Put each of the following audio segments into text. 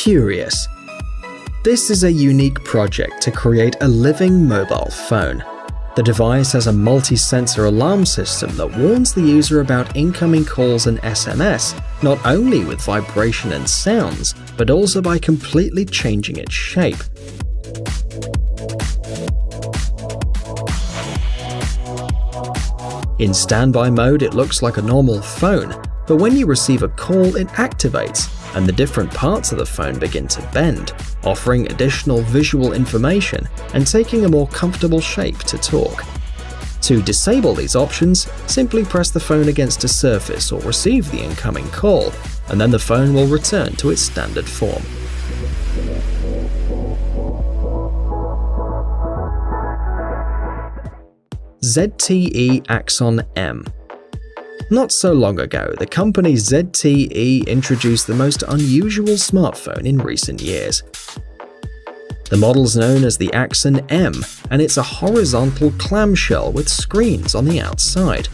Curious. This is a unique project to create a living mobile phone. The device has a multi-sensor alarm system that warns the user about incoming calls and SMS, not only with vibration and sounds, but also by completely changing its shape. In standby mode, it looks like a normal phone, but when you receive a call, it activates, and the different parts of the phone begin to bend, offering additional visual information and taking a more comfortable shape to talk. To disable these options, simply press the phone against a surface or receive the incoming call, and then the phone will return to its standard form. ZTE Axon M. Not so long ago, the company ZTE introduced the most unusual smartphone in recent years. The model's known as the Axon M, and it's a horizontal clamshell with screens on the outside.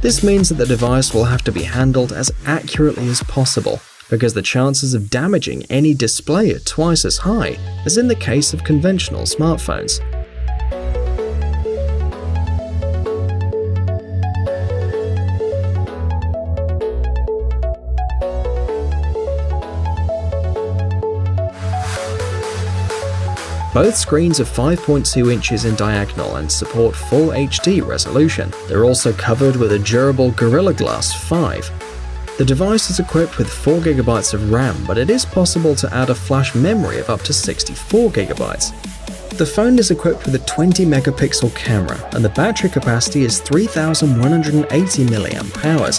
This means that the device will have to be handled as accurately as possible, because the chances of damaging any display are twice as high as in the case of conventional smartphones. Both screens are 5.2 inches in diagonal and support Full HD resolution. They're also covered with a durable Gorilla Glass 5. The device is equipped with 4GB of RAM, but it is possible to add a flash memory of up to 64GB. The phone is equipped with a 20-megapixel camera, and the battery capacity is 3,180 mAh.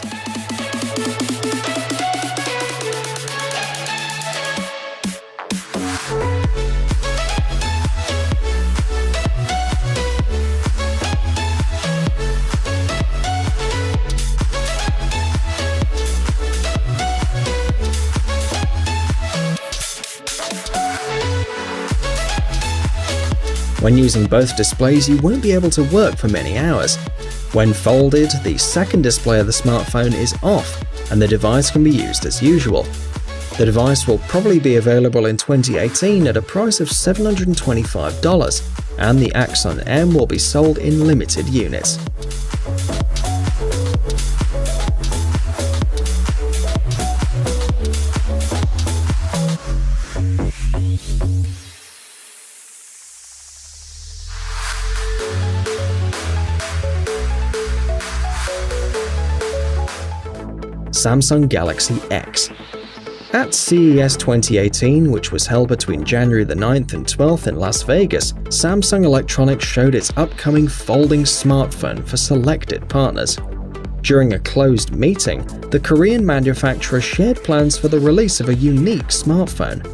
When using both displays, you won't be able to work for many hours. When folded, the second display of the smartphone is off, and the device can be used as usual. The device will probably be available in 2018 at a price of $725, and the Axon M will be sold in limited units. Samsung Galaxy X. At CES 2018, which was held between January the 9th and 12th in Las Vegas, Samsung Electronics showed its upcoming folding smartphone for selected partners. During a closed meeting, the Korean manufacturer shared plans for the release of a unique smartphone.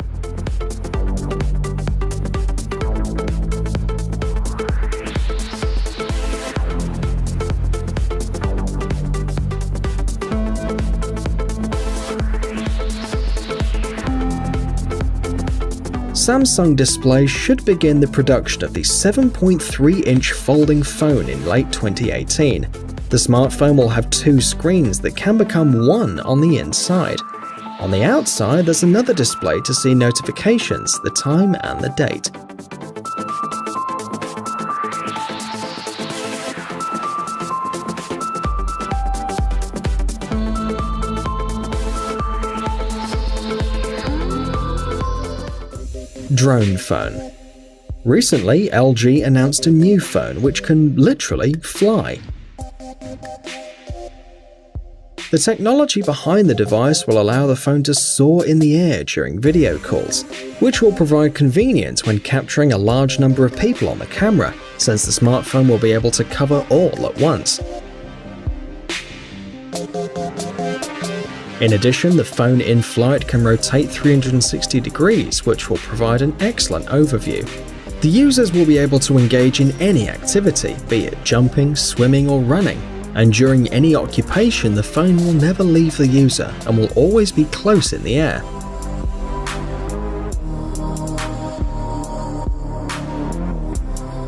Samsung Display should begin the production of the 7.3-inch folding phone in late 2018. The smartphone will have two screens that can become one on the inside. On the outside, there's another display to see notifications, the time and the date. Drone phone. Recently, LG announced a new phone which can literally fly. The technology behind the device will allow the phone to soar in the air during video calls, which will provide convenience when capturing a large number of people on the camera, since the smartphone will be able to cover all at once. In addition, the phone in flight can rotate 360 degrees, which will provide an excellent overview. The users will be able to engage in any activity, be it jumping, swimming or running, and during any occupation the phone will never leave the user and will always be close in the air.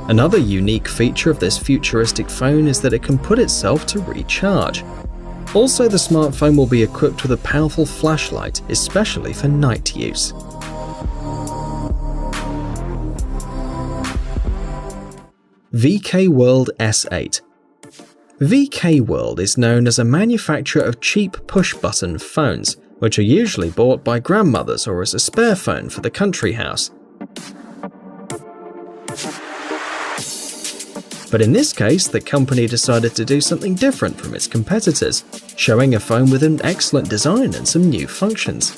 Another unique feature of this futuristic phone is that it can put itself to recharge. Also, the smartphone will be equipped with a powerful flashlight, especially for night use. VK World S8. VK World is known as a manufacturer of cheap push-button phones, which are usually bought by grandmothers or as a spare phone for the country house. But in this case, the company decided to do something different from its competitors, showing a phone with an excellent design and some new functions.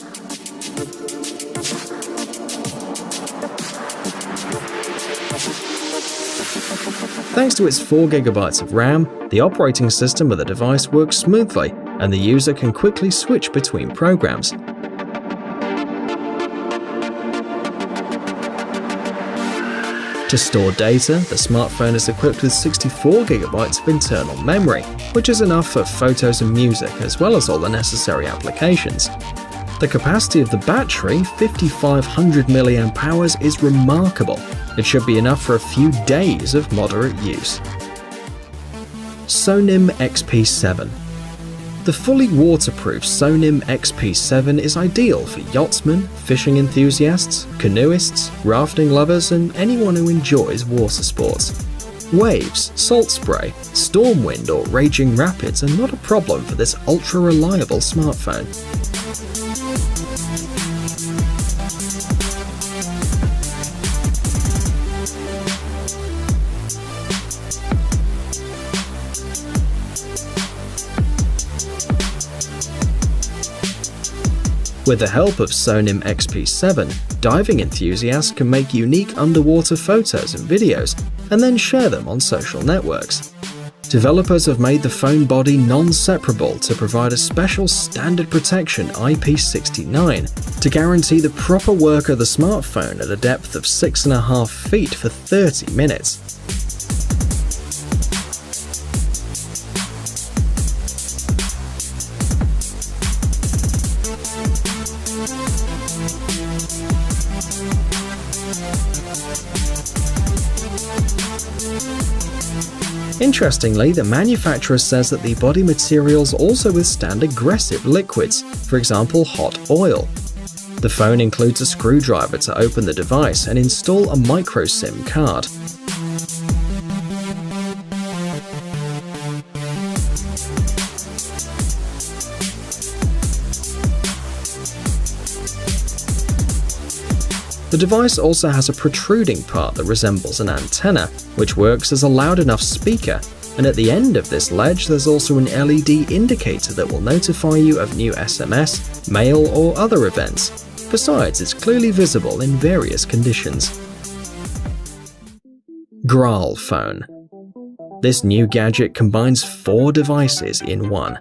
Thanks to its 4GB of RAM, the operating system of the device works smoothly, and the user can quickly switch between programs. To store data, the smartphone is equipped with 64GB of internal memory, which is enough for photos and music, as well as all the necessary applications. The capacity of the battery, 5500 mAh, is remarkable. It should be enough for a few days of moderate use. Sonim XP7. The fully waterproof Sonim XP7 is ideal for yachtsmen, fishing enthusiasts, canoeists, rafting lovers, and anyone who enjoys water sports. Waves, salt spray, storm wind, or raging rapids are not a problem for this ultra-reliable smartphone. With the help of Sonim XP7, diving enthusiasts can make unique underwater photos and videos, and then share them on social networks. Developers have made the phone body non-separable to provide a special standard protection IP69 to guarantee the proper work of the smartphone at a depth of 6.5 feet for 30 minutes. Interestingly, the manufacturer says that the body materials also withstand aggressive liquids, for example hot oil. The phone includes a screwdriver to open the device and install a micro SIM card. The device also has a protruding part that resembles an antenna, which works as a loud enough speaker, and at the end of this ledge there's also an LED indicator that will notify you of new SMS, mail, or other events. Besides, it's clearly visible in various conditions. Graal phone. This new gadget combines 4 devices in one.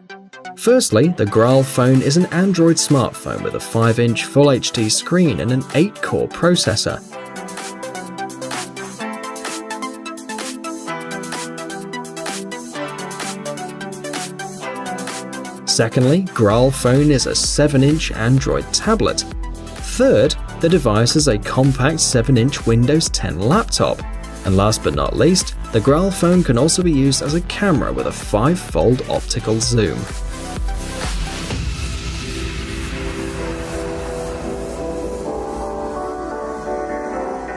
Firstly, the Graal phone is an Android smartphone with a 5-inch Full HD screen and an 8-core processor. Secondly, Graal phone is a 7-inch Android tablet. Third, the device is a compact 7-inch Windows 10 laptop. And last but not least, the Graal phone can also be used as a camera with a 5-fold optical zoom.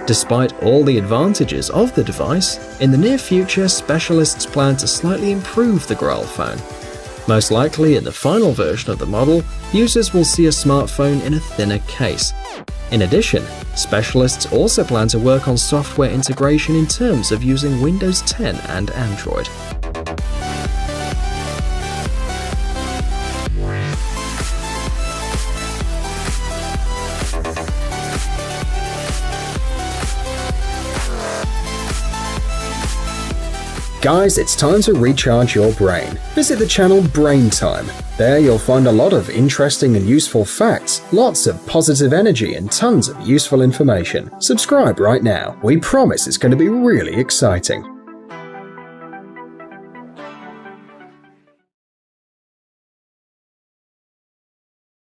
Despite all the advantages of the device, in the near future specialists plan to slightly improve the Graal phone. Most likely in the final version of the model, users will see a smartphone in a thinner case. In addition, specialists also plan to work on software integration in terms of using Windows 10 and Android. Guys, it's time to recharge your brain. Visit the channel Brain Time. There you'll find a lot of interesting and useful facts, lots of positive energy and tons of useful information. Subscribe right now. We promise it's going to be really exciting.